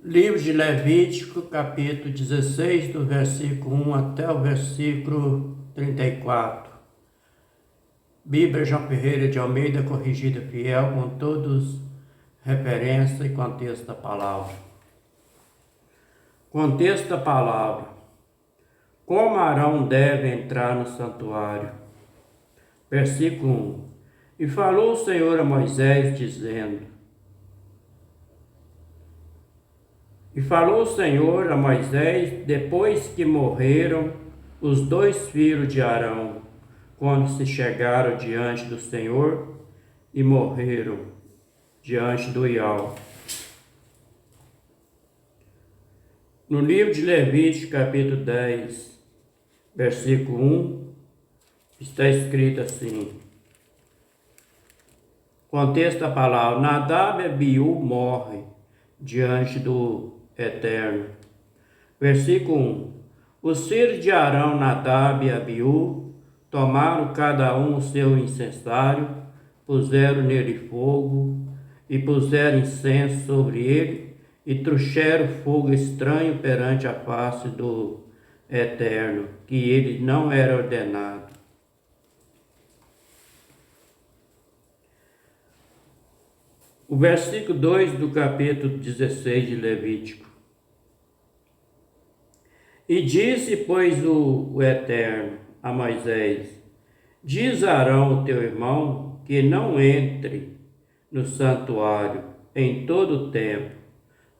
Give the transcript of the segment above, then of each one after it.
Livro de Levítico, capítulo 16, do versículo 1 até o versículo 34. Bíblia João Ferreira de Almeida, corrigida fiel, com todos referência e contexto da palavra. Contexto da palavra. Como Arão deve entrar no santuário? Versículo 1. E falou o Senhor a Moisés, dizendo: E falou o Senhor a Moisés depois que morreram os dois filhos de Arão, quando se chegaram diante do Senhor e morreram diante do Ial. No livro de Levítico, capítulo 10, versículo 1, está escrito assim: contexto da palavra: Nadab e Abiú morre diante do Eterno. Versículo 1. Os filhos de Arão, Nadab e Abiú, tomaram cada um o seu incensário, puseram nele fogo, e puseram incenso sobre ele, e trouxeram fogo estranho perante a face do Eterno, que ele não era ordenado. O versículo 2 do capítulo 16 de Levítico. E disse, pois, o Eterno a Moisés: diz a Arão, teu irmão, que não entre no santuário em todo o tempo,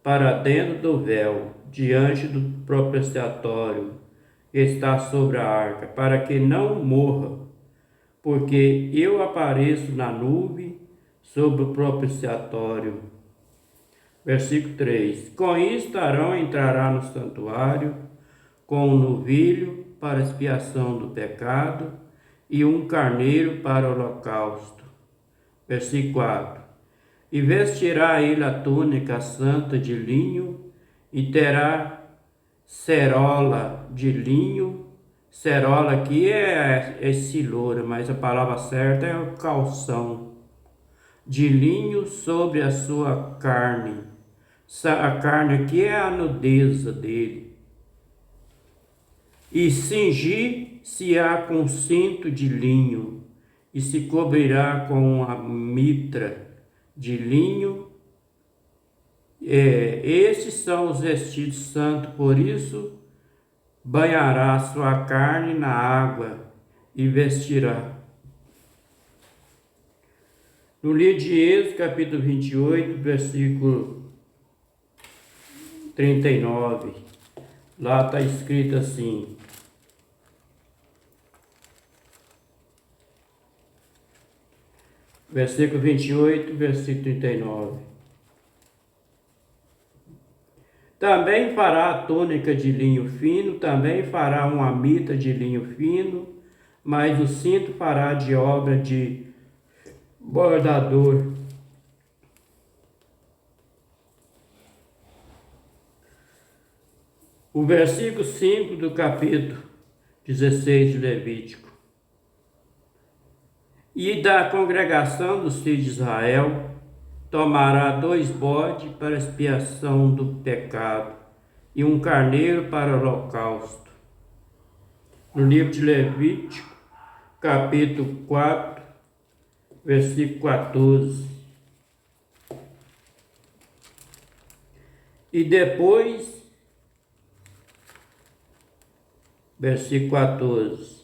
para dentro do véu, diante do propiciatório que está sobre a arca, para que não morra, porque eu apareço na nuvem sobre o propiciatório. Versículo 3. Com isto Arão entrará no santuário com um novilho para expiação do pecado e um carneiro para o holocausto. Versículo 4. E vestirá ele a túnica santa de linho e terá cerola de linho. Cerola aqui é silura, mas a palavra certa é o calção de linho sobre a sua carne. A carne aqui é a nudez dele. E cingir-se-á com cinto de linho, e se cobrirá com a mitra de linho. Estes são os vestidos santos, por isso banhará sua carne na água e vestirá. No livro de Êxodo, capítulo 28, versículo 39, lá está escrito assim: versículo 28, versículo 39. Também fará a túnica de linho fino, também fará uma mitra de linho fino, mas o cinto fará de obra de bordador. O versículo 5 do capítulo 16 de Levítico. E da congregação dos filhos de Israel tomará 2 bodes para expiação do pecado e um carneiro para o holocausto. No livro de Levítico, capítulo 4, versículo 14. E depois, versículo 14.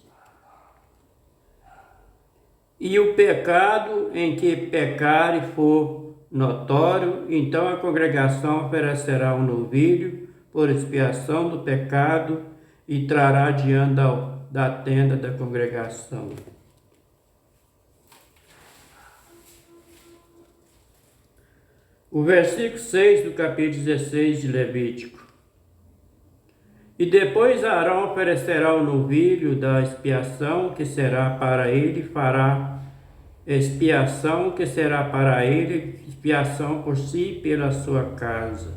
E o pecado em que pecare for notório, então a congregação oferecerá um novilho por expiação do pecado e trará diante da tenda da congregação. O versículo 6 do capítulo 16 de Levítico. E depois Arão oferecerá o novilho da expiação, que será para ele, fará expiação, que será para ele, expiação por si e pela sua casa.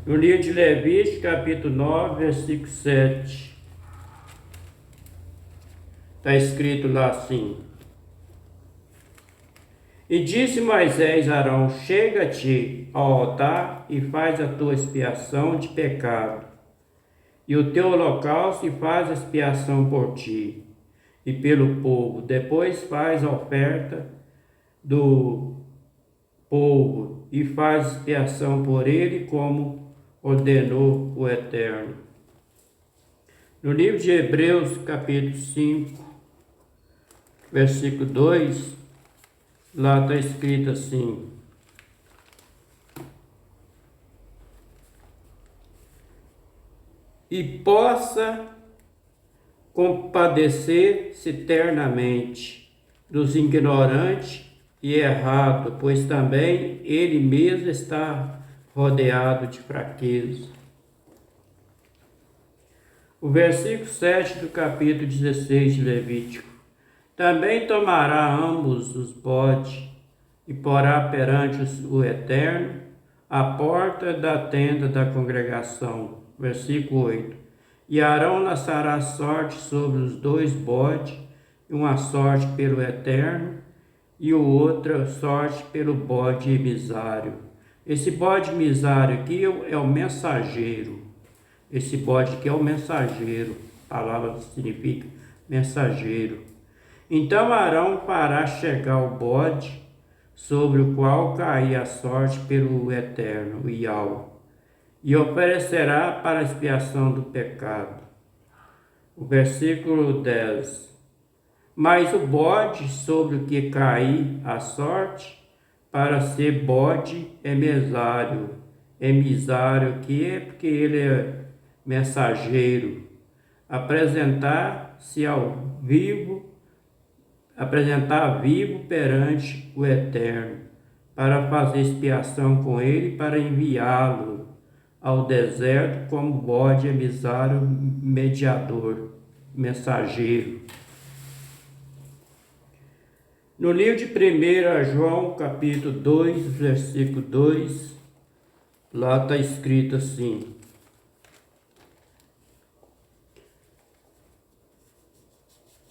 No livro de Levítico, capítulo 9, versículo 7, está escrito lá assim: E disse Moisés a Arão: chega-te ao altar e faz a tua expiação de pecado, e o teu holocausto, e faz expiação por ti e pelo povo. Depois faz a oferta do povo e faz expiação por ele, como ordenou o Eterno. No livro de Hebreus, capítulo 5, versículo 2, lá está escrito assim: e possa compadecer-se eternamente dos ignorantes e errados, pois também ele mesmo está rodeado de fraqueza. O versículo 7 do capítulo 16 de Levítico: também tomará ambos os bodes e porá perante o Eterno à porta da tenda da congregação. Versículo 8: e Arão lançará sorte sobre os dois bodes, uma sorte pelo Eterno e outra sorte pelo bode emissário. Esse bode emissário aqui é o mensageiro. Esse bode aqui é o mensageiro. A palavra significa mensageiro. Então Arão fará chegar o bode sobre o qual cair a sorte pelo Eterno, Yahweh, e oferecerá para a expiação do pecado. O versículo 10: mas o bode sobre o que cair a sorte, para ser bode emissário. Emissário que é porque ele é mensageiro. Apresentar-se ao vivo, apresentar vivo perante o Eterno, para fazer expiação com ele, para enviá-lo ao deserto como bode emissário, mediador, mensageiro. No livro de 1 João, capítulo 2, versículo 2, lá está escrito assim: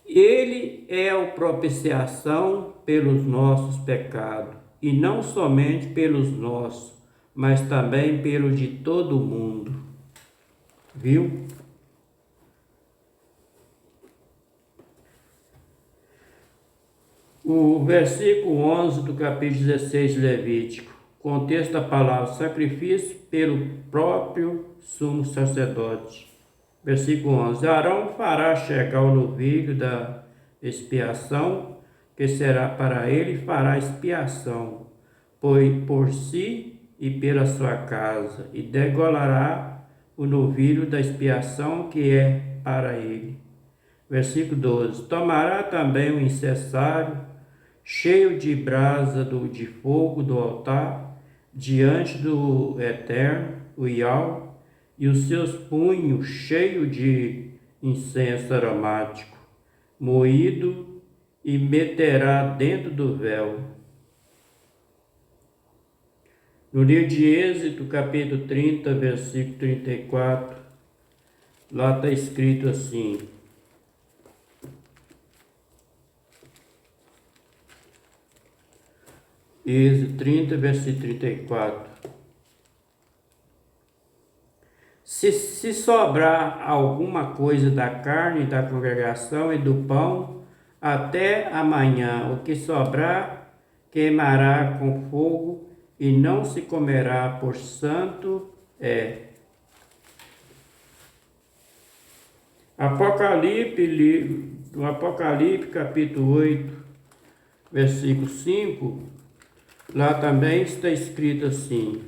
ele é a propiciação pelos nossos pecados, e não somente pelos nossos, mas também pelo de todo o mundo. Viu? O versículo 11 do capítulo 16 de Levítico, contexto da palavra sacrifício pelo próprio sumo sacerdote. Versículo 11: Arão fará chegar o novilho da expiação, que será para ele, e fará expiação por si e pela sua casa, e degolará o novilho da expiação, que é para ele. Versículo 12: tomará também o incensário cheio de brasa de fogo do altar, diante do Eterno, o Yahweh, e os seus punhos cheios de incenso aromático, moído, e meterá dentro do véu. No livro de Êxodo, capítulo 30, versículo 34, lá está escrito assim: Êxodo 30, versículo 34. Se sobrar alguma coisa da carne da congregação e do pão, até amanhã, o que sobrar queimará com fogo e não se comerá, por santo é. No Apocalipse, capítulo 8, versículo 5, lá também está escrito assim: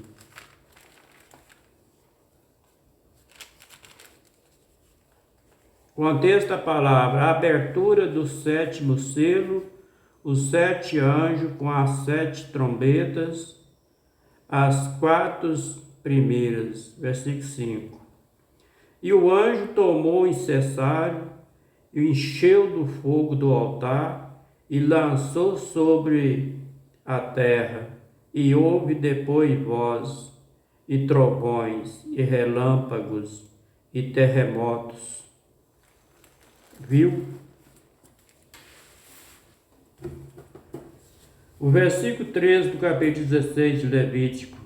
contexto da palavra, a abertura do sétimo selo, os 7 anjos com as 7 trombetas, as 4 primeiras, versículo 5. E o anjo tomou o incensário e o encheu do fogo do altar e lançou sobre a terra, e houve depois vozes, e trovões, e relâmpagos, e terremotos. Viu? O versículo 13 do capítulo 16 de Levítico.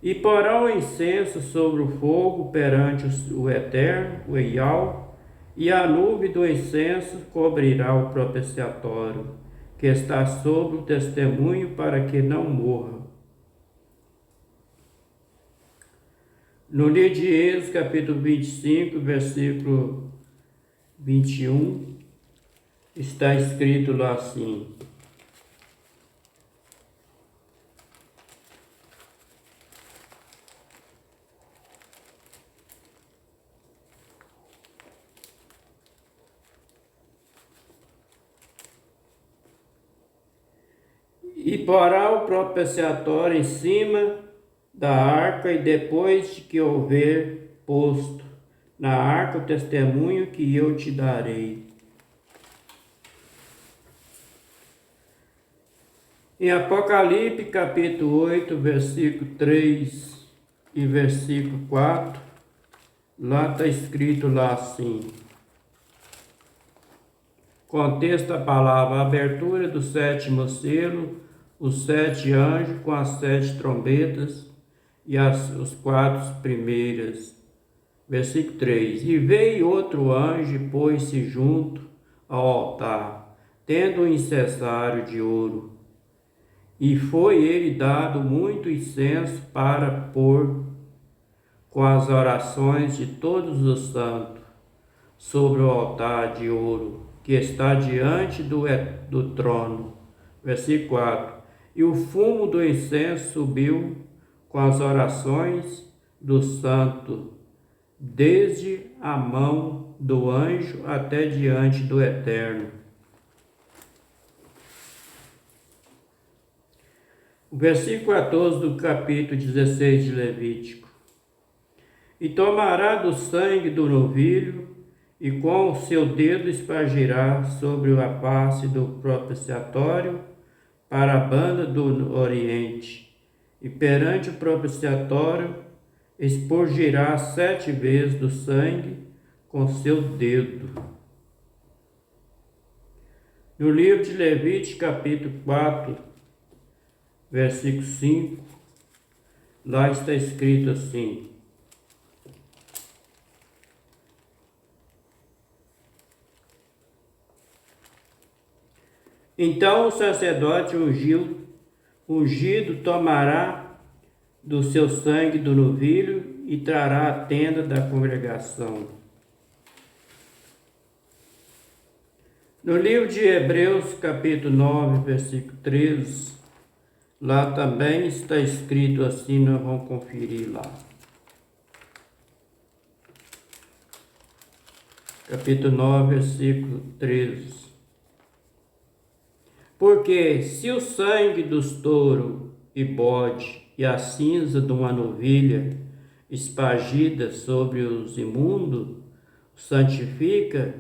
E porá o incenso sobre o fogo perante o Eterno, o Eial, e a nuvem do incenso cobrirá o propiciatório, que está sobre o testemunho, para que não morra. No livro de Êxodo, capítulo 25, versículo 21, está escrito lá assim: e porá o propiciatório em cima da arca, e depois de que houver posto na arca o testemunho que eu te darei. Em Apocalipse, capítulo 8, versículo 3 e versículo 4, lá está escrito lá assim: contexto da palavra, a abertura do sétimo selo, os 7 anjos com as 7 trombetas e os 4 primeiras. Versículo 3: E veio outro anjo e pôs-se junto ao altar, tendo um incensário de ouro. E foi ele dado muito incenso para pôr com as orações de todos os santos sobre o altar de ouro que está diante do trono. Versículo 4: E o fumo do incenso subiu com as orações do santo, desde a mão do anjo até diante do Eterno. O versículo 14 do capítulo 16 de Levítico. E tomará do sangue do novilho, e com o seu dedo espargirá sobre a face do propiciatório para a banda do oriente, e perante o propiciatório expurgirá 7 vezes do sangue com seu dedo. No livro de Levítico, capítulo 4, versículo 5, lá está escrito assim: então o sacerdote ungido tomará do seu sangue do novilho e trará à tenda da congregação. No livro de Hebreus, capítulo 9, versículo 13, lá também está escrito assim, nós vamos conferir lá. Capítulo 9, versículo 13. Porque se o sangue dos touros e bode e a cinza de uma novilha espargida sobre os imundos santifica,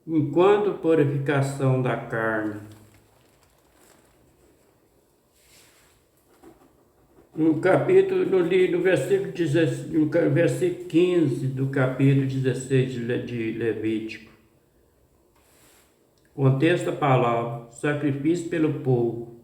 enquanto purificação da carne. No versículo 15 do capítulo 16 de Levítico. Contexto da palavra, sacrifício pelo povo.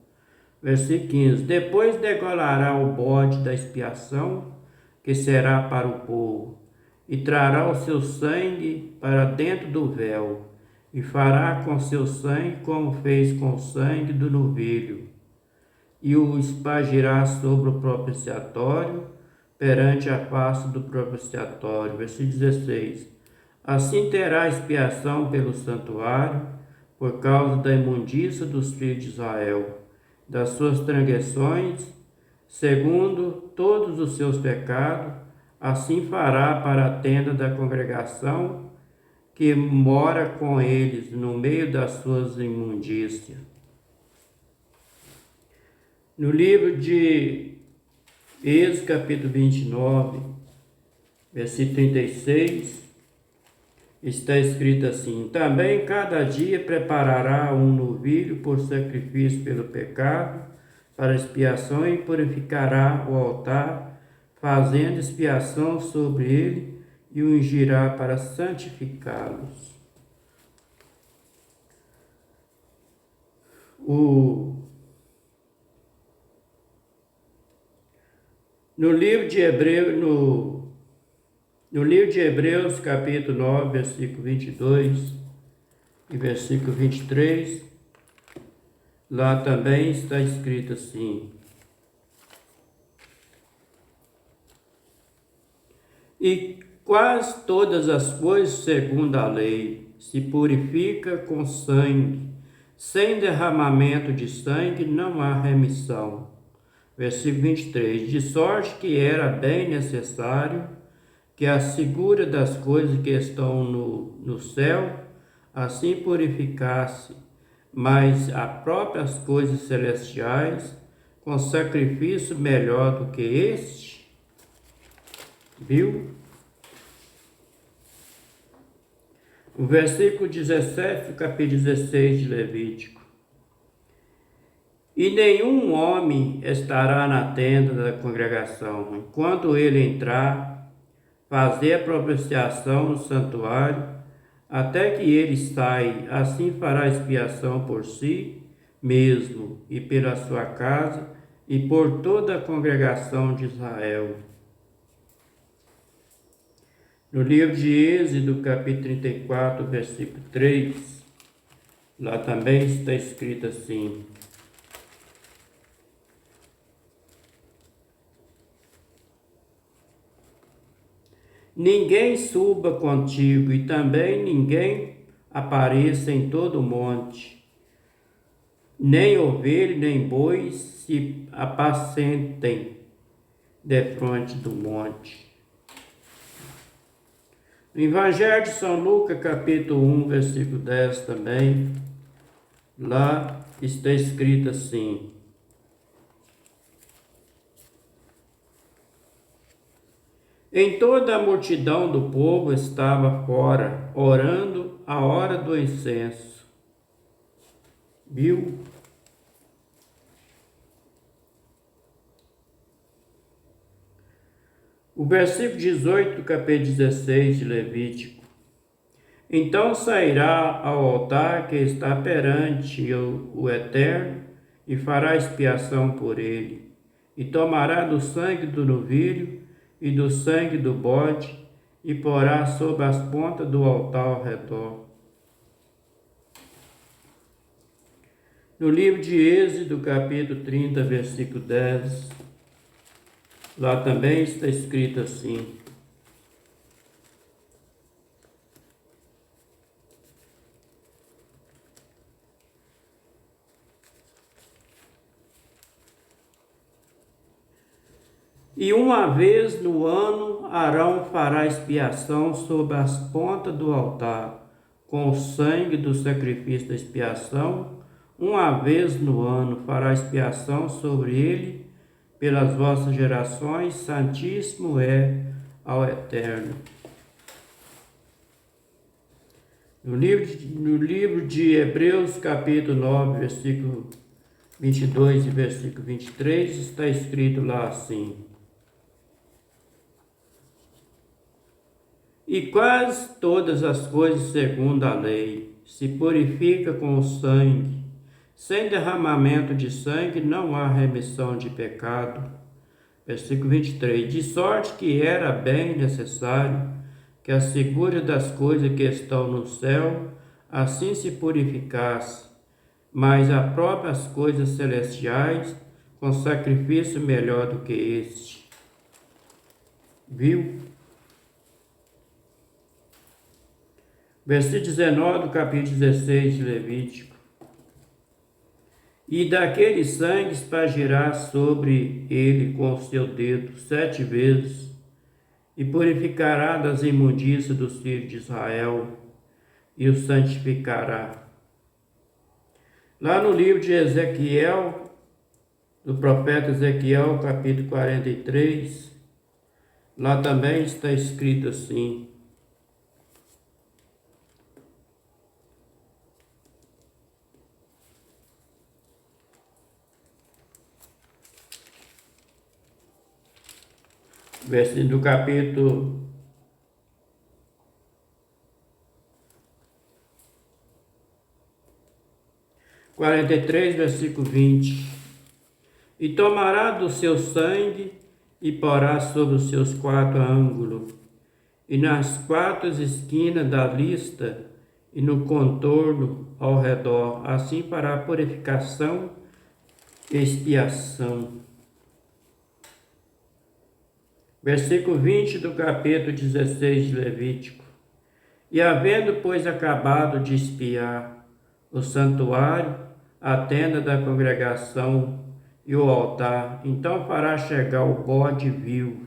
Versículo 15: depois degolará o bode da expiação, que será para o povo, e trará o seu sangue para dentro do véu, e fará com seu sangue como fez com o sangue do novilho, e o espargirá sobre o propiciatório, perante a face do propiciatório. Versículo 16: assim terá expiação pelo santuário, por causa da imundícia dos filhos de Israel, das suas transgressões, segundo todos os seus pecados, assim fará para a tenda da congregação, que mora com eles no meio das suas imundícias. No livro de Êxodo, capítulo 29, versículo 36, está escrito assim: também cada dia preparará um novilho por sacrifício pelo pecado, para expiação, e purificará o altar, fazendo expiação sobre ele, e o ungirá para santificá-los. No livro de Hebreus, capítulo 9, versículo 22 e versículo 23, lá também está escrito assim: e quase todas as coisas segundo a lei se purifica com sangue, sem derramamento de sangue não há remissão. Versículo 23, de sorte que era bem necessário que a segura das coisas que estão no céu assim purificasse, mas as próprias coisas celestiais com sacrifício melhor do que este. Viu? O versículo 17 do capítulo 16 de Levítico. E nenhum homem estará na tenda da congregação, enquanto ele entrar, fazer a propiciação no santuário, até que ele saia, assim fará expiação por si mesmo e pela sua casa e por toda a congregação de Israel. No livro de Êxodo, capítulo 34, versículo 3, lá também está escrito assim: ninguém suba contigo e também ninguém apareça em todo o monte, nem ovelha nem bois se apacentem defronte do monte. No Evangelho de São Lucas, capítulo 1, versículo 10 também, lá está escrito assim: em toda a multidão do povo estava fora, orando a hora do incenso. Viu? O versículo 18 do capítulo 16 de Levítico. Então sairá ao altar que está perante o Eterno e fará expiação por ele, e tomará do sangue do novilho e do sangue do bode e porá sobre as pontas do altar ao redor. No livro de Êxodo, capítulo 30, versículo 10, lá também está escrito assim: e uma vez no ano Arão fará expiação sobre as pontas do altar, com o sangue do sacrifício da expiação. Uma vez no ano fará expiação sobre ele pelas vossas gerações, santíssimo é ao Eterno. No livro de Hebreus, capítulo 9, versículo 22 e versículo 23, está escrito lá assim: e quase todas as coisas segundo a lei se purifica com o sangue, sem derramamento de sangue não há remissão de pecado. Versículo 23, de sorte que era bem necessário que a segura das coisas que estão no céu assim se purificasse, mas as próprias coisas celestiais com sacrifício melhor do que este. Viu? Versículo 19 do capítulo 16 de Levítico. E daquele sangue espargirá sobre ele com o seu dedo 7 vezes, e purificará das imundícias dos filhos de Israel, e o santificará. Lá no livro de Ezequiel, do profeta Ezequiel, capítulo 43, lá também está escrito assim: versículo do capítulo 43, versículo 20. E tomará do seu sangue e porá sobre os seus 4 ângulos, e nas 4 esquinas da lista, e no contorno ao redor, assim para purificação e expiação. Versículo 20 do capítulo 16 de Levítico. E havendo, pois, acabado de expiar o santuário, a tenda da congregação e o altar, então fará chegar o bode vivo.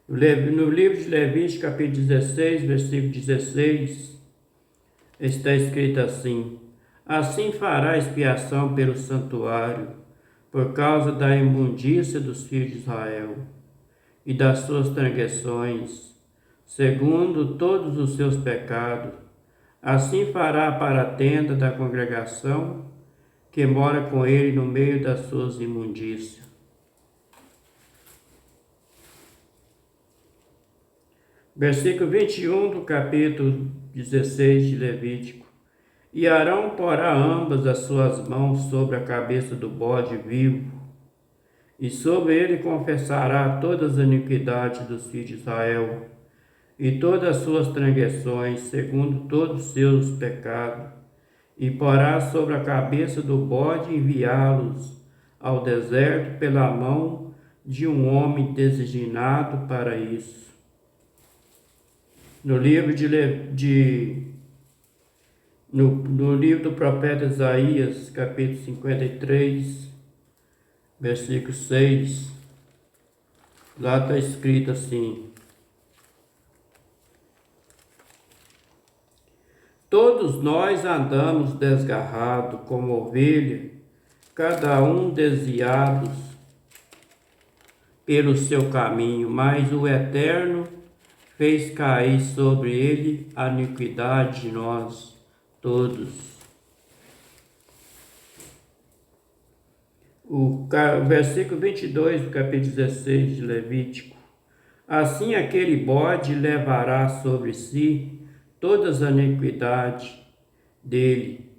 No livro de Levítico, capítulo 16, versículo 16, está escrito assim: assim fará expiação pelo santuário, por causa da imundícia dos filhos de Israel e das suas transgressões, segundo todos os seus pecados. Assim fará para a tenda da congregação, que mora com ele no meio das suas imundícias. Versículo 21 do capítulo 16 de Levítico. E Arão porá ambas as suas mãos sobre a cabeça do bode vivo, e sobre ele confessará todas as iniquidades dos filhos de Israel, e todas as suas transgressões, segundo todos os seus pecados, e porá sobre a cabeça do bode enviá-los ao deserto pela mão de um homem designado para isso. No livro no livro do profeta Isaías, capítulo 53, versículo 6, lá está escrito assim: todos nós andamos desgarrados como ovelha, cada um desviados pelo seu caminho, mas o Eterno fez cair sobre ele a iniquidade de nós todos. O versículo 22 do capítulo 16 de Levítico. Assim aquele bode levará sobre si todas as iniquidades dele,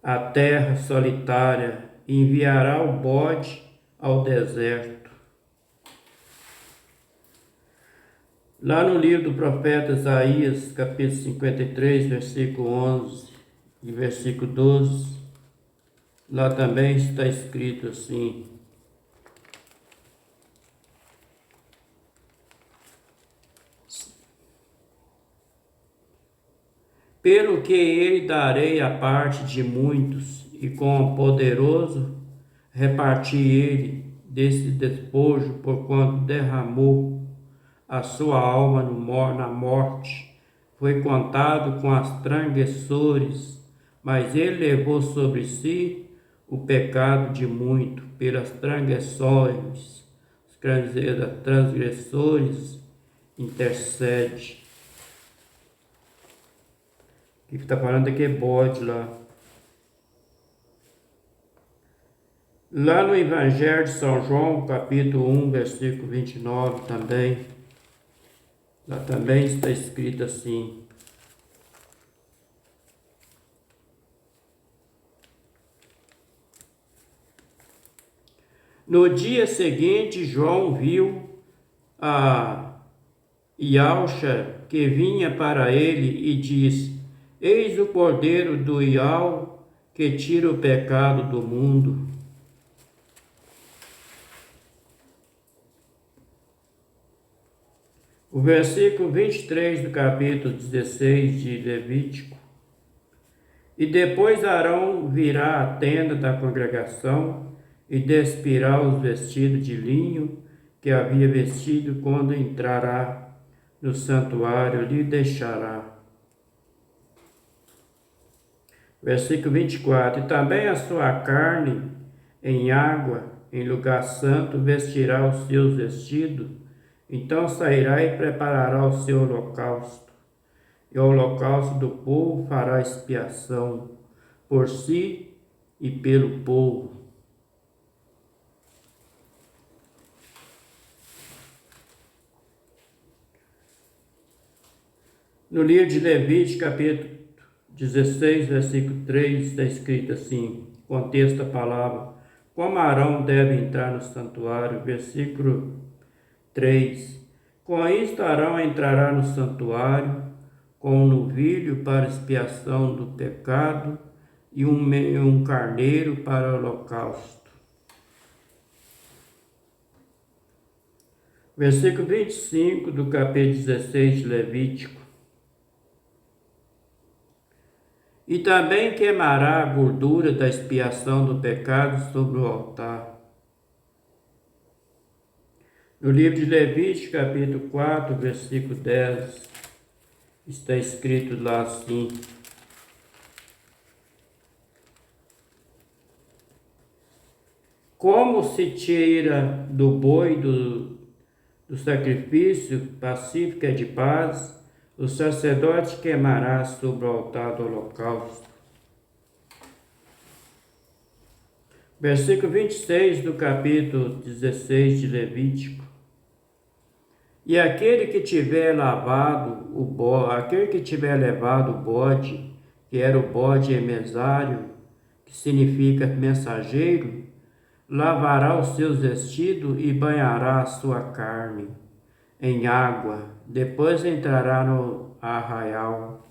a terra solitária, enviará o bode ao deserto. Lá no livro do profeta Isaías, capítulo 53, versículo 11 e versículo 12, lá também está escrito assim: pelo que ele darei a parte de muitos, e com o poderoso reparti ele desse despojo, porquanto derramou a sua alma na morte, foi contado com as transgressores, mas ele levou sobre si o pecado de muito, pelas transgressões, transgressores intercede. O que está falando aqui é bode lá. Lá no Evangelho de São João, capítulo 1, versículo 29 também, lá também está escrito assim: no dia seguinte, João viu a Iauxa que vinha para ele e disse: eis o cordeiro do Iau que tira o pecado do mundo. O versículo 23 do capítulo 16 de Levítico. E depois Arão virá à tenda da congregação e despirá os vestidos de linho que havia vestido quando entrará no santuário, lhe deixará. Versículo 24. E também a sua carne em água, em lugar santo, vestirá os seus vestidos. Então sairá e preparará o seu holocausto, e o holocausto do povo fará expiação por si e pelo povo. No livro de Levítico, capítulo 16, versículo 3, está escrito assim, contexto da palavra: como Arão deve entrar no santuário. Versículo 3. Com isto Arão entrará no santuário com um novilho para expiação do pecado e um carneiro para o holocausto. Versículo 25 do capítulo 16 de Levítico. E também queimará a gordura da expiação do pecado sobre o altar. No livro de Levítico, capítulo 4, versículo 10, está escrito lá assim: como se tira do boi do sacrifício pacífico e de paz, o sacerdote queimará sobre o altar do holocausto. Versículo 26 do capítulo 16 de Levítico. E aquele que tiver levado o bode, que era o bode emesário, que significa mensageiro, lavará os seus vestidos e banhará a sua carne em água, depois entrará no arraial.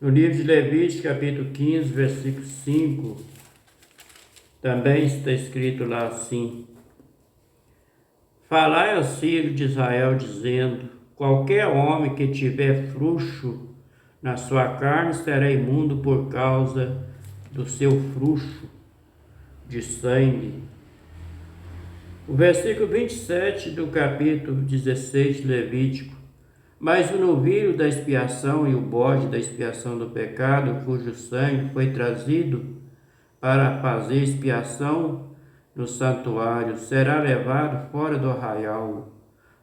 No livro de Levítico, capítulo 15, versículo 5, também está escrito lá assim: falai aos filhos de Israel, dizendo: qualquer homem que tiver frouxo na sua carne será imundo por causa do seu frouxo de sangue. O versículo 27 do capítulo 16 de Levítico: mas o novilho da expiação e o bode da expiação do pecado, cujo sangue foi trazido para fazer expiação no santuário, será levado fora do arraial.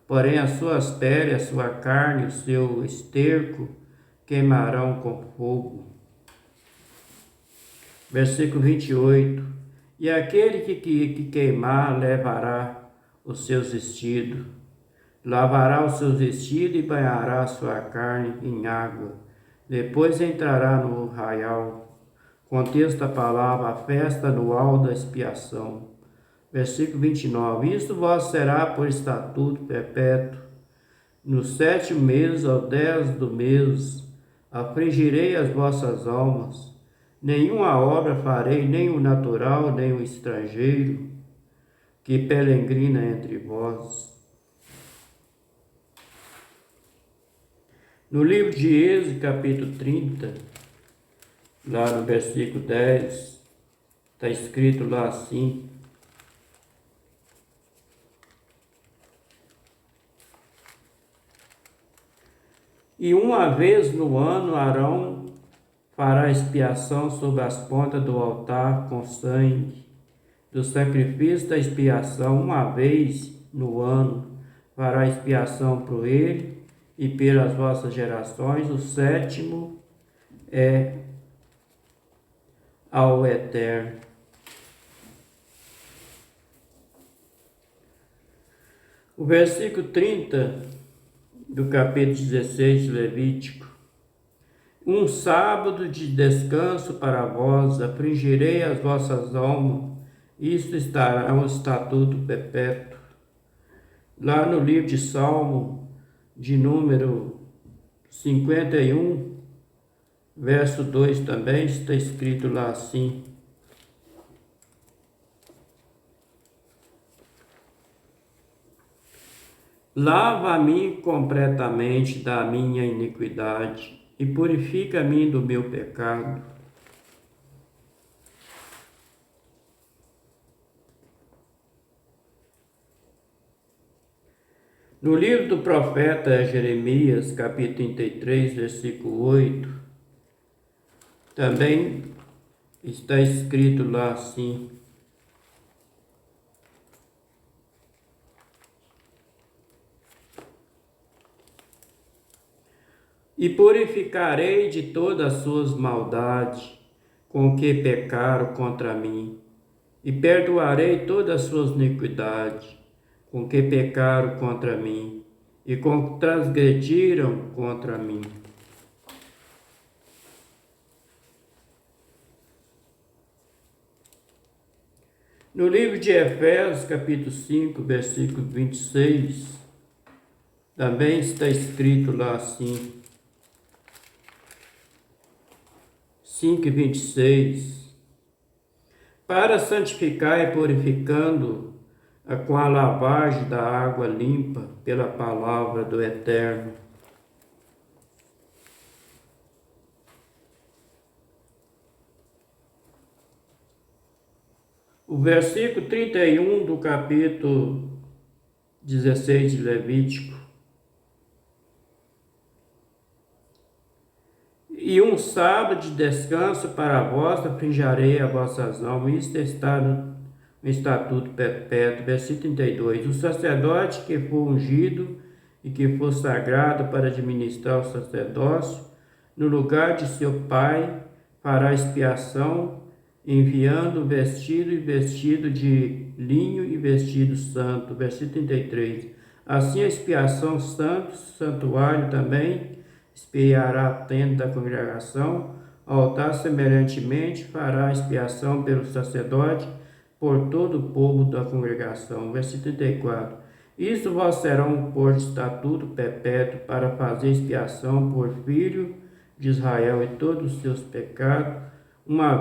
Porém as suas peles, a sua carne, o seu esterco queimarão com fogo. Versículo 28. E aquele que queimar levará os seus vestidos, lavará os seus vestidos e banhará a sua carne em água. Depois entrará no arraial. Contexto da palavra: a festa anual da expiação. Versículo 29. Isto vos será por estatuto perpétuo. No 7º mês, ao 10 do mês, afligirei as vossas almas. Nenhuma obra farei, nem o natural, nem o estrangeiro, que peregrina entre vós. No livro de Êxodo, capítulo 30, lá no versículo 10, está escrito lá assim: e uma vez no ano Arão fará expiação sobre as pontas do altar com sangue do sacrifício da expiação. Uma vez no ano fará expiação por ele e pelas vossas gerações. O 7º é ao Eterno. O versículo 30 do capítulo 16 de Levítico: um sábado de descanso para vós, afligirei as vossas almas, isto estará um estatuto perpétuo. Lá no livro de Salmo, de número 51, verso 2 também está escrito lá assim: lava-me completamente da minha iniquidade e purifica-me do meu pecado. No livro do profeta Jeremias, capítulo 33, versículo 8, também está escrito lá assim: e purificarei de todas as suas maldades com que pecaram contra mim, e perdoarei todas as suas iniquidades com que pecaram contra mim, e com que transgrediram contra mim. No livro de Efésios, capítulo 5, versículo 26, também está escrito lá assim, 5:26, para santificar e purificando com a lavagem da água limpa pela palavra do Eterno. O versículo 31 do capítulo 16 de Levítico. E um sábado de descanso para vós aflijarei a vossas almas. Isto está no estatuto perpétuo. Versículo 32. O sacerdote que for ungido e que for sagrado para administrar o sacerdócio, no lugar de seu pai, fará expiação, enviando vestido de linho e vestido santo. Versículo 33. Assim a expiação santuário também expiará a tenda da congregação, altar semelhantemente fará expiação pelo sacerdote por todo o povo da congregação. Versículo 34. Isso vos serão por estatuto perpétuo para fazer expiação por filho de Israel e todos os seus pecados, uma